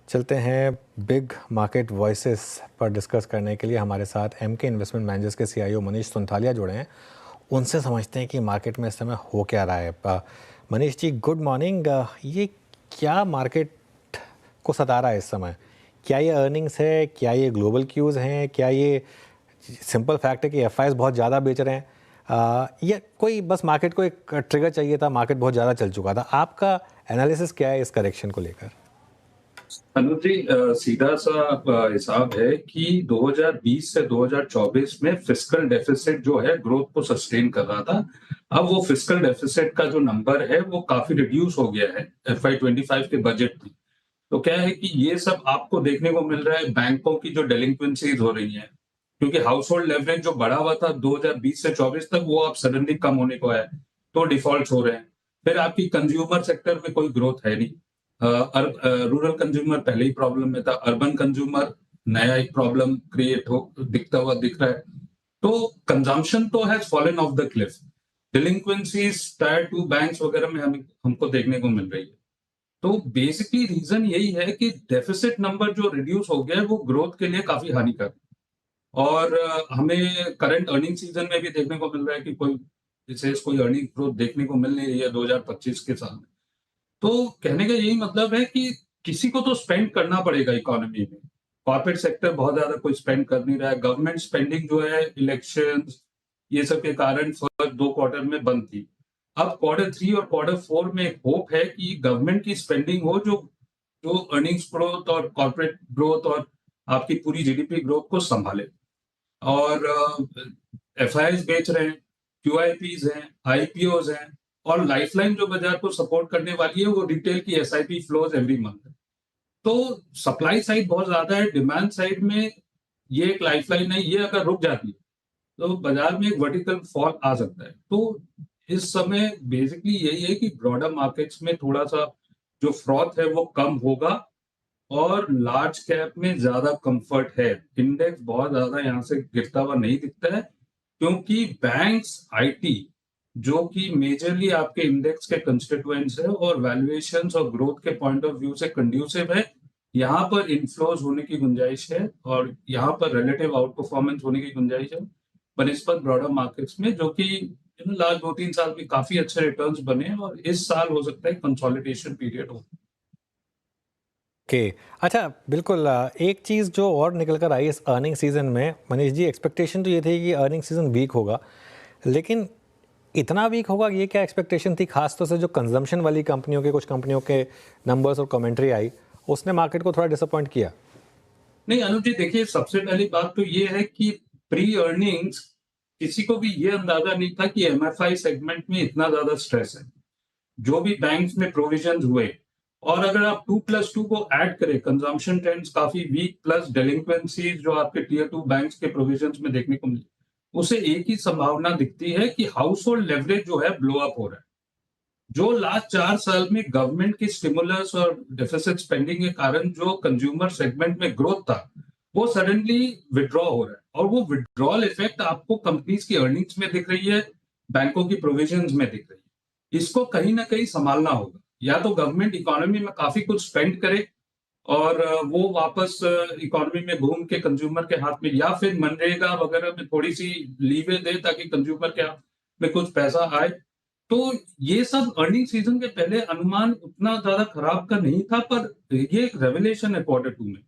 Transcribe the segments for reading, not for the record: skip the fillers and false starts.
चलते हैं big market voices पर डिस्कस करने के लिए हमारे साथ एमके इन्वेस्टमेंट मैनेजर्स के सीईओ मनीष सुंथालिया जुड़े हैं। उनसे समझते हैं कि मार्केट में इस समय हो क्या रहा है। Manish ji, good morning. ये क्या मार्केट को सता रहा है इस समय? क्या ये अर्निंग्स है, क्या ये ग्लोबल क्यूज़ हैं, क्या ये सिंपल फैक्ट है कि एफआईज बहुत ज़्यादा बेच रहे हैं, या कोई बस मार्केट को एक ट्रिगर चाहिए था, मार्केट बहुत ज़्यादा चल चुका था? आपका एनालिसिस क्या है इस करेक्शन को लेकर? अनुज जी, सीधा सा हिसाब है कि 2020 से 2024 में फिस्कल डेफिसिट जो है ग्रोथ को सस्टेन कर रहा था। अब वो फिस्कल डेफिसिट का जो नंबर है वो काफी रिड्यूस हो गया है FY 25 के बजट में। तो क्या है कि ये सब आपको देखने को मिल रहा है, बैंकों की जो डेलिंक्वेंसीज हो रही है, क्योंकि हाउस होल्ड लेवरेज जो बढ़ा हुआ था 2020 से 24 तक, वो अब सडनली कम होने को है, तो डिफॉल्ट हो रहे हैं। फिर आपकी कंज्यूमर सेक्टर में कोई ग्रोथ है नहीं। रूरल कंज्यूमर पहले ही प्रॉब्लम में था, अर्बन कंज्यूमर नया एक प्रॉब्लम क्रिएट हो दिखता हुआ दिख रहा है। तो कंजम्पशन तो has fallen off the cliff. Delinquencies tier 2 banks वगैरह में हमको देखने को मिल रही है। तो बेसिकली रीजन यही है कि डेफिसिट नंबर जो रिड्यूस हो गया है वो ग्रोथ के लिए काफी हानिकारक। और हमें करंट अर्निंग सीजन में भी देखने को मिल रहा है कि कोई विशेष कोई अर्निंग ग्रोथ देखने को मिल नहीं रही है 2025 के साल में। तो कहने का यही मतलब है कि किसी को तो स्पेंड करना पड़ेगा इकोनॉमी में। कॉर्पोरेट सेक्टर बहुत ज्यादा कोई स्पेंड कर नहीं रहा है। गवर्नमेंट स्पेंडिंग जो है इलेक्शन ये सब के कारण फर्स्ट 2 क्वार्टर में बंद थी। अब Q3 और Q4 में एक होप है कि गवर्नमेंट की स्पेंडिंग हो जो जो अर्निंग्स ग्रोथ और कॉर्पोरेट ग्रोथ और आपकी पूरी जीडीपी ग्रोथ को संभाले। और एफआईआईज बेच रहे हैं, क्यूआईपीज हैं, आईपीओज हैं, और लाइफलाइन जो बाजार को सपोर्ट करने वाली है वो रिटेल की एसआईपी फ्लोज एवरी मंथ है। तो सप्लाई साइड बहुत ज्यादा है, डिमांड साइड में ये एक लाइफलाइन है, ये अगर रुक जाती है तो बाजार में एक वर्टिकल फॉल आ सकता है। तो इस समय बेसिकली यही है कि ब्रॉडर मार्केट्स में थोड़ा सा जो फ्रॉथ है वो कम होगा, और लार्ज कैप में ज्यादा कंफर्ट है। इंडेक्स बहुत ज्यादा यहाँ से गिरता हुआ नहीं दिखता है, क्योंकि बैंक्स, आईटी जो कि मेजरली आपके इंडेक्स के कंस्टिट्यूएंट्स है और वैल्यूएशंस और ग्रोथ के पॉइंट ऑफ व्यू से कंड्यूसिव है, यहाँ पर इन्फ्लोज होने की गुंजाइश है और यहाँ पर रिलेटिव आउट परफॉर्मेंस होने की गुंजाइश है बनिस्पत ब्रॉडर मार्केट्स में, जो कि लास्ट 2-3 साल में काफी अच्छे रिटर्न्स बने, और इस साल हो सकता है कंसोलिडेशन पीरियड हो। ओके, अच्छा, बिल्कुल। एक चीज़ जो और निकल कर आई इस अर्निंग सीजन में, मनीष जी, एक्सपेक्टेशन तो ये थी कि अर्निंग सीजन वीक होगा, लेकिन इतना वीक होगा ये क्या एक्सपेक्टेशन थी? खासतौर से जो कंजम्पशन वाली कंपनियों के, कुछ कंपनियों के नंबर्स और कमेंट्री आई, उसने मार्केट को थोड़ा डिसअपॉइंट किया। नहीं अनुज जी, देखिए सबसे पहली बात तो ये है कि प्री अर्निंग्स किसी को भी ये अंदाजा नहीं था कि एमएफआई सेगमेंट में इतना ज्यादा स्ट्रेस है। जो भी बैंक्स में प्रोविजन हुए, और अगर आप 2+2 को ऐड करें, कंजम्पशन ट्रेंड्स काफी वीक प्लस डेलिंक्वेंसीज जो आपके टीयर 2 बैंक्स के प्रोविजन में देखने को मिली, उसे एक ही संभावना दिखती है कि हाउस होल्ड लेवरेज जो है ब्लो अप हो रहा है। जो लास्ट 4 साल में गवर्नमेंट की स्टिमुलस और डेफिसिट स्पेंडिंग के कारण जो कंज्यूमर सेगमेंट में ग्रोथ था, वो सडनली विड्रॉ हो रहा है, और वो विड्रॉल इफेक्ट आपको कंपनीज की अर्निंग्स में दिख रही है, बैंकों की प्रोविजंस में दिख रही है। इसको कहीं ना कहीं संभालना होगा। या तो गवर्नमेंट इकोनॉमी में काफी कुछ स्पेंड करे और वो वापस इकोनॉमी में घूम के कंज्यूमर के हाथ में, या फिर मनरेगा वगैरह में थोड़ी सी लीवे दे ताकि कंज्यूमर के हाथ में कुछ पैसा आए। तो ये सब अर्निंग सीजन के पहले अनुमान उतना ज्यादा खराब का नहीं था, पर ये एक रेवलेशन है Q2 में।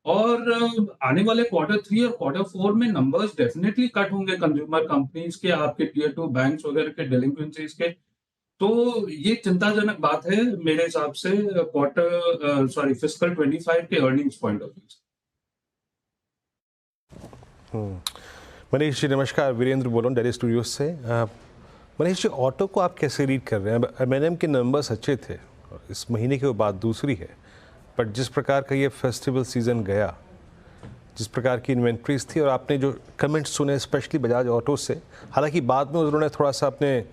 और आने वाले Q3 और Q4 में नंबर्स डेफिनेटली कट होंगे कंज्यूमर कंपनीज के, आपके टीयर 2 बैंक्स वगैरह के डेलिंक्वेंसीज के। तो ये चिंताजनक बात है मेरे हिसाब से फिस्कल 25 के अर्निंग्स पॉइंट ऑफ व्यू से। मनीष जी नमस्कार, वीरेंद्र बोल रहा हूँ दिल्ली स्टूडियो से। मनीष जी, ऑटो को आप कैसे रीड कर रहे हैं? M&M के नंबर्स अच्छे थे, इस महीने की वो बात दूसरी है, बट जिस प्रकार का ये फेस्टिवल सीज़न गया, जिस प्रकार की इन्वेंट्रीज थी, और आपने जो कमेंट्स सुने स्पेशली बजाज ऑटो से, हालांकि बाद में उन्होंने थोड़ा सा अपने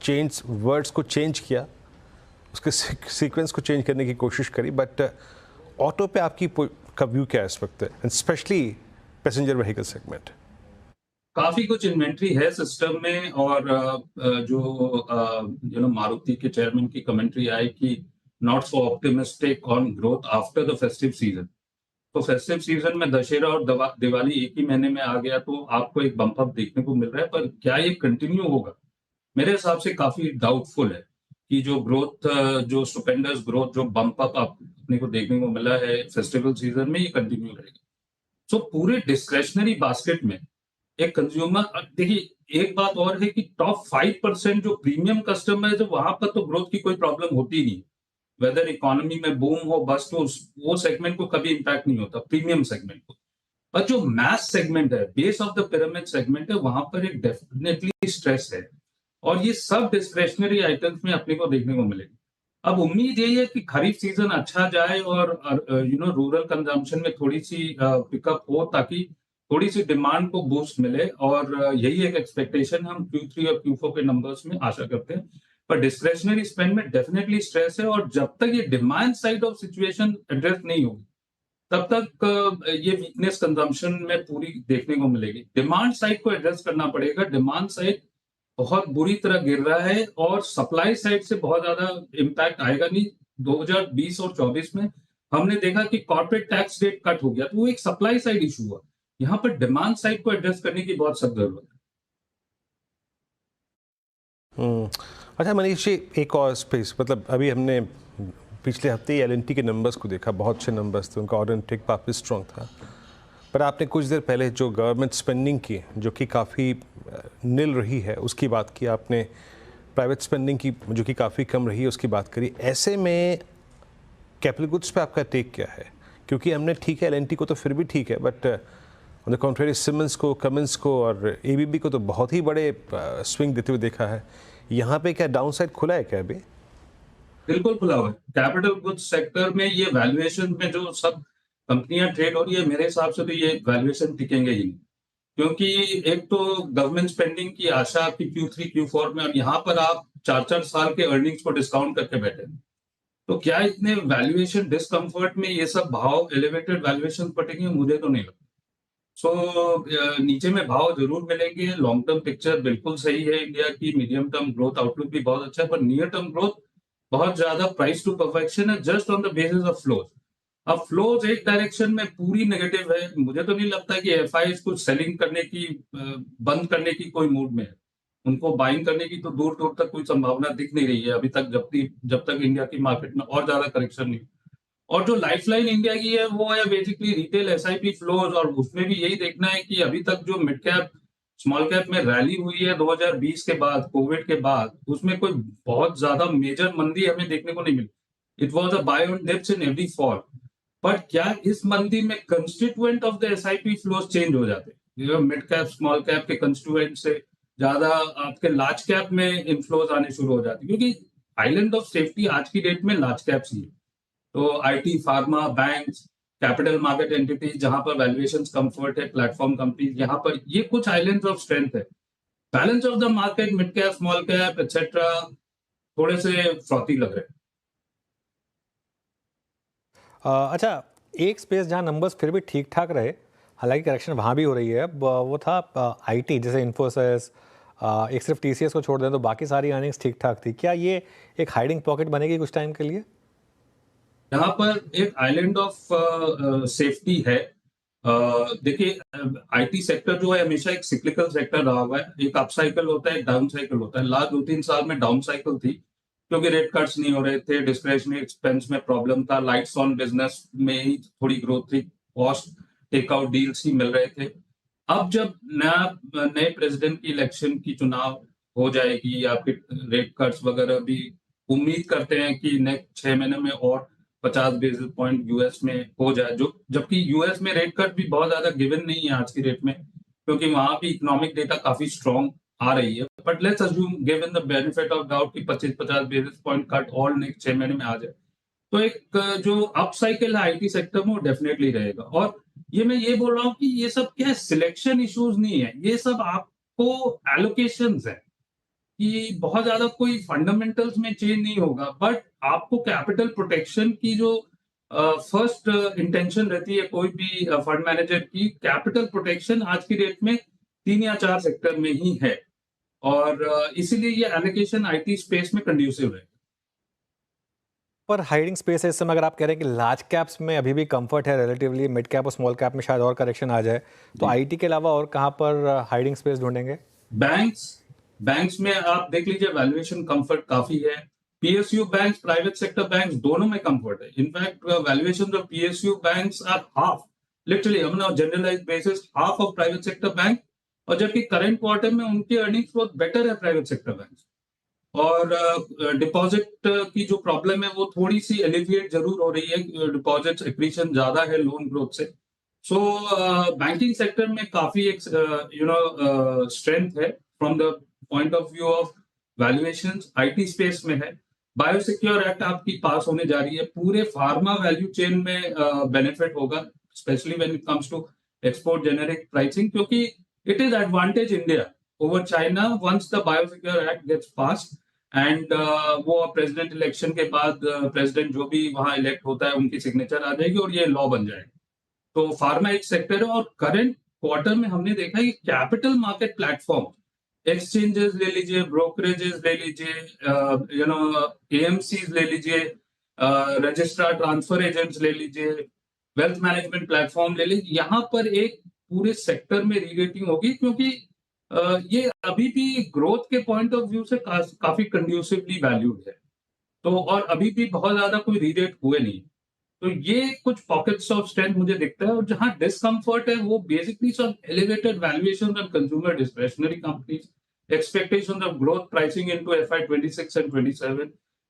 वर्ड्स को चेंज किया, उसके सीक्वेंस को चेंज करने की कोशिश करी, बट ऑटो पे आपकी का व्यू क्या है इस वक्त, and specially passenger vehicle segment? काफी कुछ इन्वेंट्री है सिस्टम में, और जो मारुति के चेयरमैन की कमेंट्री आई कि not so optimistic on growth after the festive season. तो फेस्टिव सीजन में दशहरा और दिवाली एक ही महीने में आ गया तो आपको एक बम्प अप देखने को मिल रहा है, पर क्या ये कंटिन्यू होगा? मेरे हिसाब से काफी डाउटफुल है कि जो ग्रोथ, जो स्टुपेंडस ग्रोथ, जो बम्प अप अपने को देखने को मिला है फेस्टिवल सीजन में, ये कंटिन्यू रहेगा। सो पूरे डिस्क्रेशनरी बास्केट में एक कंज्यूमर, देखिए एक बात और है कि टॉप 5% जो प्रीमियम कस्टमर है, वहां पर तो ग्रोथ की कोई प्रॉब्लम होती नहीं। वेदर इकोनॉमी में बूम हो बस्ट हो, वो सेगमेंट को कभी इंपैक्ट नहीं होता, प्रीमियम सेगमेंट को। पर जो मैस सेगमेंट है, base of the pyramid segment है, वहां पर एक डेफिनेटली स्ट्रेस है, और ये सब डिस्क्रेशनरी आइटम्स में अपने को देखने को मिलेगी। अब उम्मीद यही है कि खरीफ सीजन अच्छा जाए और रूरल कंजम्पशन में थोड़ी सी पिकअप हो, ताकि थोड़ी सी डिमांड को बूस्ट मिले, और यही एक एक्सपेक्टेशन हम Q3 और Q4 के नंबर्स में आशा करते हैं। पर डिस्क्रेशनरी स्पेंड में डेफिनेटली स्ट्रेस है, और जब तक ये demand side of situation address नहीं होगी, तब तक ये वीकनेस कंजम्पशन में पूरी देखने को मिलेगी। डिमांड साइड को एड्रेस करना पड़ेगा। डिमांड साइड बहुत बुरी तरह गिर रहा है, और सप्लाई साइड से बहुत ज्यादा इम्पैक्ट आएगा नहीं। 2020 और 24 में हमने देखा कि कॉर्पोरेट टैक्स रेट कट हो गया, तो वो एक सप्लाई साइड इशू हुआ। यहाँ पर डिमांड साइड को एड्रेस करने की बहुत सख्त जरूरत है। अच्छा मनीष जी, एक और स्पेस, मतलब अभी हमने पिछले हफ्ते एल&टी के नंबर्स को देखा, बहुत अच्छे नंबर्स थे, उनका ऑर्डर इंटेक काफ़ी स्ट्रॉन्ग था। पर आपने कुछ देर पहले जो गवर्नमेंट स्पेंडिंग की, जो कि काफ़ी निल रही है, उसकी बात की आपने। प्राइवेट स्पेंडिंग की जो कि काफ़ी कम रही है, उसकी बात करी। ऐसे में कैपिटल गुड्स पे आपका टेक क्या है? क्योंकि हमने, ठीक है एल&टी को तो फिर भी ठीक है, but on the contrary Siemens को, कमिंस को और एबीबी को तो बहुत ही बड़े स्विंग देते हुए देखा है। यहाँ पे क्या डाउन साइड खुला है क्या अभी? बिल्कुल खुला हुआ है। कैपिटल गुड्स सेक्टर में ये वैल्यूएशन में जो सब कंपनियां ट्रेड हो रही है, मेरे हिसाब से तो ये वैल्यूएशन टिकेंगे ही नहीं, क्योंकि एक तो गवर्नमेंट स्पेंडिंग की आशा आपकी Q3 Q4 में, और यहाँ पर आप 4-4 साल के अर्निंग्स को डिस्काउंट करके बैठे हैं। तो क्या इतने वैल्यूएशन डिस्कम्फर्ट में ये सब भाव, एलिवेटेड वैल्यूएशन पटेंगे? मुझे तो नहीं लगता। सो नीचे में भाव जरूर मिलेंगे। लॉन्ग टर्म पिक्चर बिल्कुल सही है इंडिया की, मीडियम टर्म ग्रोथ आउटलुक भी बहुत अच्छा है, पर नियर टर्म ग्रोथ बहुत ज्यादा प्राइस टू परफेक्शन है, just on the basis of flows. अब फ्लोज एक डायरेक्शन में पूरी नेगेटिव है। मुझे तो नहीं लगता कि एफआईज कुछ सेलिंग करने की, बंद करने की कोई मूड में है। उनको बाइंग करने की तो दूर दूर तक कोई संभावना दिख नहीं रही है अभी तक, जब तक इंडिया की मार्केट में और ज्यादा करेक्शन नहीं। और जो लाइफलाइन इंडिया की है वो है बेसिकली रिटेल एसआईपी फ्लोज, और उसमें भी यही देखना है कि अभी तक जो मिड कैप स्मॉल कैप में रैली हुई है 2020 के बाद, कोविड के बाद, उसमें कोई बहुत ज्यादा मेजर मंदी हमें देखने को नहीं मिली। It was a buy on dips in every fall. But क्या इस मंदी में constituent of the SIP flows change हो जाते हैं? मिड कैप स्मॉल कैप के कंस्टिट्यूएंट से ज्यादा आपके लार्ज कैप में इनफ्लोज आने शुरू हो जाते हैं, क्योंकि आइलैंड ऑफ सेफ्टी आज की डेट में लार्ज कैप्स ही है। तो IT, pharma, banks, capital market entities जहां पर वैल्यूएशंस कंफर्ट है, प्लेटफॉर्म कंपनीज, यहाँ पर ये कुछ आइलैंड्स ऑफ स्ट्रेंथ है। Balance of the market, mid cap, small cap etcetera, थोड़े से फ्रॉथी लग रहे हैं। अच्छा, एक स्पेस जहां नंबर्स फिर भी ठीक ठाक रहे, हालांकि करेक्शन वहां भी हो रही है, वो था आईटी, जैसे इन्फोसिस। एक सिर्फ टीसीएस को छोड़ दें तो बाकी सारी अर्निंग्स ठीक ठाक थी। क्या ये एक हाइडिंग पॉकेट बनेगी कुछ टाइम के लिए? यहाँ पर एक आइलैंड ऑफ सेफ्टी है। देखिए, आईटी सेक्टर जो है हमेशा एक सिक्लिकल सेक्टर रहा हुआ है। एक अप साइकिल होता है, एक डाउन साइकिल होता है। लास्ट 2-3 साल में डाउन साइकिल थी, क्योंकि रेट कट्स नहीं हो रहे थे, डिस्क्रेशनरी एक्सपेंस में प्रॉब्लम था, लाइट्स ऑन बिजनेस में ही थोड़ी ग्रोथ थी, कॉस्ट टेकआउट डील्स ही मिल रहे थे। अब जब नए प्रेसिडेंट की इलेक्शन की चुनाव हो जाएगी, आपके रेट कट्स वगैरह भी उम्मीद करते हैं कि नेक्स्ट 6 महीने में और 50 बेसिस पॉइंट यूएस में हो जाए, जो जबकि यूएस में रेट कट भी बहुत ज्यादा गिवन नहीं है आज की रेट में, क्योंकि वहां भी इकोनॉमिक डेटा काफी स्ट्रॉन्ग आ रही है। But let's assume, given the benefit of doubt कि 25-50 बेसिस पॉइंट कट और नेक्स्ट 6 महीने में आ जाए, तो एक जो अप साइकिल है आईटी सेक्टर में, वो डेफिनेटली रहेगा। और मैं ये बोल रहा हूँ कि ये सब क्या है, सिलेक्शन इश्यूज नहीं है, ये सब आपको एलोकेशंस है, कि बहुत ज्यादा कोई फंडामेंटल्स में चेंज नहीं होगा, बट आपको कैपिटल प्रोटेक्शन की जो फर्स्ट इंटेंशन रहती है कोई भी फंड मैनेजर की, कैपिटल प्रोटेक्शन आज की डेट में 3 या 4 सेक्टर में ही है, और इसीलिए ये एलोकेशन आईटी स्पेस में कंड्यूसिव है। पर हाइडिंग स्पेस है इस समय, अगर आप कह रहे हैं कि लार्ज कैप्स में अभी भी कंफर्ट है रिलेटिवली, मिड कैप और स्मॉल कैप में शायद और करेक्शन आ जाए, तो आईटी के अलावा और कहाँ पर हाइडिंग स्पेस ढूंढेंगे? बैंक्स बैंक्स में आप देख लीजिए वैल्यूएशन कंफर्ट काफी है। PSU banks, private sector banks, दोनों में कंफर्ट है। In fact valuation of PSU banks are half, literally on generalize basis half of private sector bank, और जबकि करंट क्वार्टर में उनकी अर्निंग्स बहुत बेटर है प्राइवेट सेक्टर बैंक्स। और डिपॉजिट की जो प्रॉब्लम है वो थोड़ी सी एलिविएट जरूर हो रही है, डिपॉजिट एक्रीशन ज्यादा है लोन ग्रोथ से। सो बैंकिंग सेक्टर में काफी एक स्ट्रेंथ है from the point of view of valuation. IT space में है, बायोसिक्योर एक्ट आपकी पास होने जा रही है, पूरे फार्मा वैल्यू चेन में बेनिफिट होगा, specially when it comes to export generic pricing, क्योंकि it is advantage India over China once the biosecure act gets passed. And वो प्रेसिडेंट इलेक्शन के बाद प्रेसिडेंट जो भी वहां इलेक्ट होता है उनकी सिग्नेचर आ जाएगी और ये लॉ बन जाएगा। तो फार्मा एक सेक्टर है, और करंट क्वार्टर में हमने देखा है कि कैपिटल मार्केट प्लेटफॉर्म, एक्सचेंजेस ले लीजिए, ब्रोकरेजेस ले लीजिए, एएमसीज ले लीजिए, रजिस्ट्रार ट्रांसफर एजेंट्स ले लीजिए, वेल्थ मैनेजमेंट प्लेटफॉर्म ले लीजिए, यहाँ पर एक पूरे सेक्टर में रीरेटिंग होगी, क्योंकि ये अभी भी ग्रोथ के पॉइंट ऑफ व्यू से काफी कंड्यूसिवली वैल्यूड है। तो और अभी भी बहुत ज्यादा कोई रीरेट हुए नहीं। तो ये कुछ पॉकेट्स ऑफ स्ट्रेंथ मुझे दिखता है, और जहां डिस्कम्फर्ट है वो basically some elevated valuation on consumer discretionary companies, expectations of growth pricing into FY26 and 27,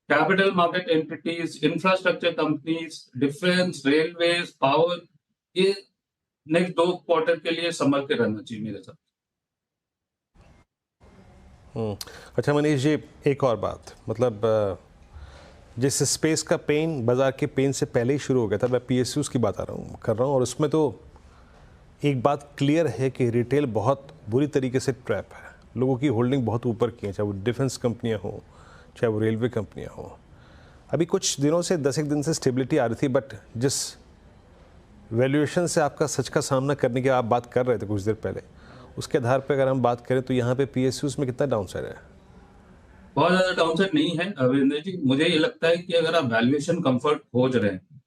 capital market entities, infrastructure companies, defense, railways, power, ये नेक्स्ट 2 क्वार्टर के लिए संभल के रहना चाहिए मेरे साथ। अच्छा मनीष जी, एक और बात, मतलब जिस स्पेस का पेन बाजार के पेन से पहले ही शुरू हो गया था, मैं पीएसयूज की बात कर रहा हूँ, और उसमें तो एक बात क्लियर है कि रिटेल बहुत बुरी तरीके से ट्रैप है, लोगों की होल्डिंग बहुत ऊपर की है, चाहे वो डिफेंस कंपनियां हो, चाहे वो रेलवे कंपनियां हो। अभी कुछ दिनों से 10 एक दिन से स्टेबिलिटी आ रही थी, बट जिस वैल्यूएशन से आपका सच का सामना करने की आप बात कर रहे थे कुछ देर पहले, उसके आधार पर अगर हम बात करें तो यहाँ पे पीएसयूज में कितना डाउन साइड है? बहुत ज्यादा डाउनसाइड नहीं है अविंदर जी। मुझे ये लगता है कि अगर आप वैल्यूएशन कंफर्ट खोज रहे हैं,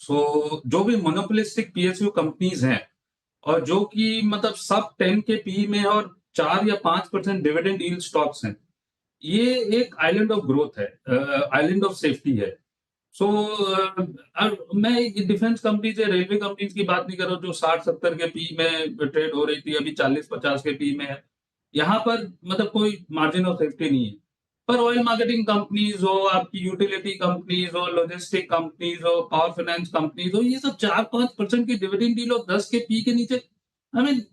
सो जो भी मोनोपोलिस्टिक पीएसयू कंपनीज हैं, और जो कि मतलब सब 10 के पी में और 4 या 5% डिविडेंड यील्ड स्टॉक्स हैं, ये एक आइलैंड ऑफ ग्रोथ है, आइलैंड ऑफ सेफ्टी है। सो मैं डिफेंस कंपनीज या रेलवे कंपनीज की बात नहीं कर रहा हूँ जो 60-70 के पी में ट्रेड हो रही थी, अभी 40-50 के पी में है। यहाँ पर मतलब कोई मार्जिन ऑफ सेफ्टी नहीं है। पर ऑयल मार्केटिंग कंपनीज हो, आपकी यूटिलिटी कंपनीज हो, लॉजिस्टिक कंपनीज हो, पावर फाइनेंस कंपनीज हो, ये सब 4-5% की डिविडेंड डील और 10 के पी के नीचे, आई मीन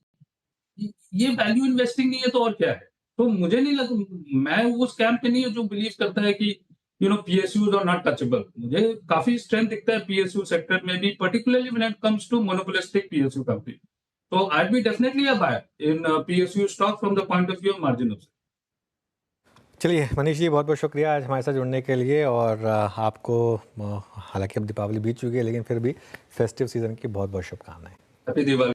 ये वैल्यू इन्वेस्टिंग नहीं है तो और क्या है? तो मुझे नहीं लगता, मैं उस कैंप पे नहीं हूं जो बिलीव करता है कि पीएसयूज आर नॉट टचेबल। मुझे काफी स्ट्रेंथ दिखता है पीएसयू सेक्टर में भी, particularly when it comes to monopolistic PSU company. तो I be definitely a buyer in PSU stock from the point of view of margin of. चलिए मनीष जी, बहुत बहुत शुक्रिया आज हमारे साथ जुड़ने के लिए, और आपको हालांकि अब दीपावली बीत चुकी है लेकिन फिर भी फेस्टिव सीजन की बहुत बहुत शुभकामनाएं। हैप्पी दिवाली।